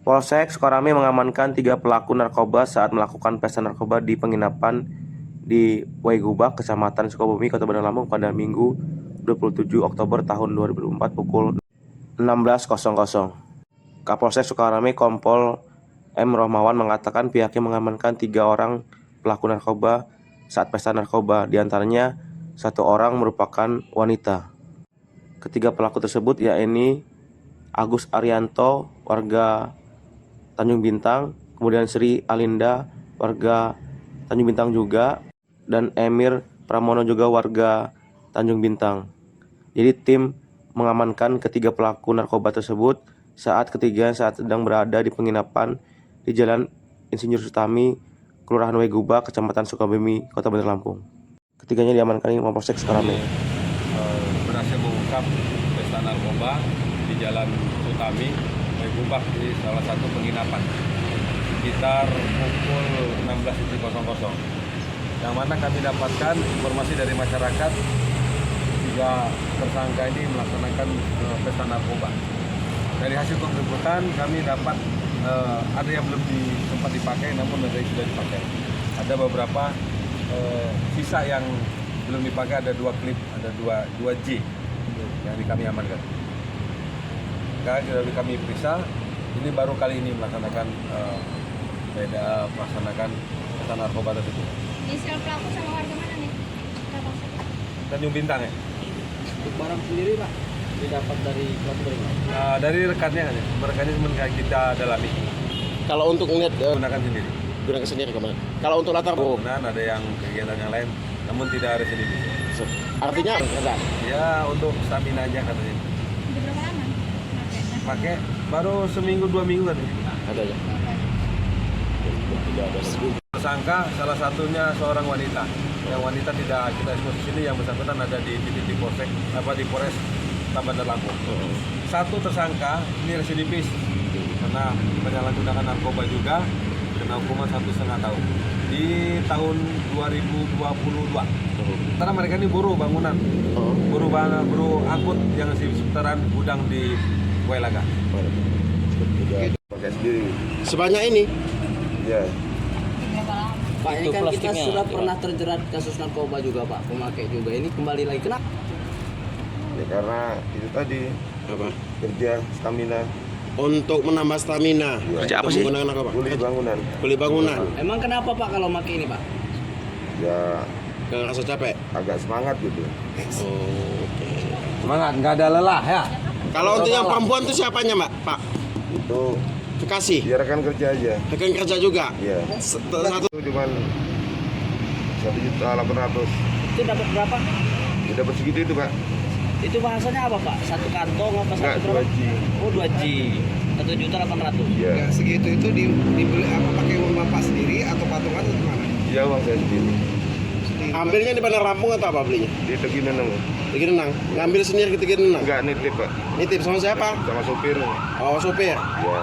Polsek Sukarame mengamankan 3 pelaku narkoba saat melakukan pesta narkoba di penginapan di Waigubak, Kecamatan Sukabumi, Kota Bandar Lampung pada Minggu 27 Oktober tahun 2004 pukul 16.00. Kapolsek Sukarame Kompol M. Rohmawan mengatakan pihaknya mengamankan 3 orang pelaku narkoba saat pesta narkoba, diantaranya 1 orang merupakan wanita. Ketiga pelaku tersebut yaitu Agus Arianto, warga Tanjung Bintang, kemudian Sri Alinda, warga Tanjung Bintang juga, dan Emir Pramono juga warga Tanjung Bintang. Jadi tim mengamankan ketiga pelaku narkoba tersebut saat sedang berada di penginapan di Jalan Insinyur Sutami, Kelurahan Waigubak, Kecamatan Sukabumi, Kota Bandar Lampung. Ketiganya diamankan di Mapolsek Sukarame. Berhasil mengungkap pesta narkoba di Jalan Sutami, Waigubak, di salah satu penginapan sekitar pukul 16.00, yang mana kami dapatkan informasi dari masyarakat 3 tersangka ini melaksanakan pesta narkoba. Dari hasil penggerbekan kami dapat ada yang belum sempat dipakai, namun ada yang sudah dipakai. Ada beberapa sisa yang belum dipakai, ada 2 klip, ada 2 J yang kami amankan. Dari kami periksa, ini baru kali ini melaksanakan pesta narkoba tersebut. Inisial pelaku sama warga mana nih? Tanjung Bintang ya. Untuk barang sendiri Pak, didapat dari pelaku dari mana? Dari rekannya kan ya, rekannya kita dalami. Kalau untuk melihat Gunakan sendiri. gunakan sendiri kemana? Kalau untuk latar Kemudian ada yang kegiatan yang lain, namun tidak residivis. artinya enggak. Ya untuk stamina aja katanya. Udah berapa lama? Pakai baru seminggu 2 minggu kan. Ada ya. Tersangka salah satunya seorang wanita. Yang wanita tidak kita ekspos di sini, yang bersangkutan ada di titik di Polsek di Polres Bandar Lampung. Satu tersangka ini residivis karena penyalahgunaan narkoba juga, kena hukuman 1,5 tahun di tahun 2022. Karena mereka ini buruh bangunan, buruh angkut yang di seputaran gudang di Wailaga. Pakai sendiri. Sebanyak ini Ya. Berapa lama? Pak, ini Itu kan kita plastiknya, sudah ya. pernah terjerat kasus narkoba juga Pak, pemakai juga. Ini kembali lagi kena Ya karena itu tadi apa? kerja stamina, Untuk menambah stamina. Iya. Kerja apa Untuk sih? menggunakan apa? kuli bangunan. Kuli bangunan. Emang kenapa Pak kalau pakai ini Pak? Ya Nggak ngerasa capek? agak semangat gitu. Oke. Semangat, nggak ada lelah ya. Kalau untuk yang perempuan itu siapanya Mbak? Pak? Itu Kekasih? ya rekan kerja aja. Rekan kerja juga? Ya. Satu. Itu cuman 1.800.000. Itu dapat berapa? Ya dapat segitu itu Pak. Itu bahasanya apa Pak? Satu kantong apa Enggak, satu berapa? 2 G. Oh 2G. 1.800.000. Ya. Ya, segitu itu dibeli apa pakai uang bapak sendiri atau patungan atau gimana? Ya uang saya sendiri. Ambilnya di Bandar Lampung atau apa belinya? Di Tegi Neneng. Tegi Nenang. Ngambil sendiri ke Tegi Nenang. Enggak nitip Pak. Nitip sama siapa? Sama sopir. Oh, sopir. Ya.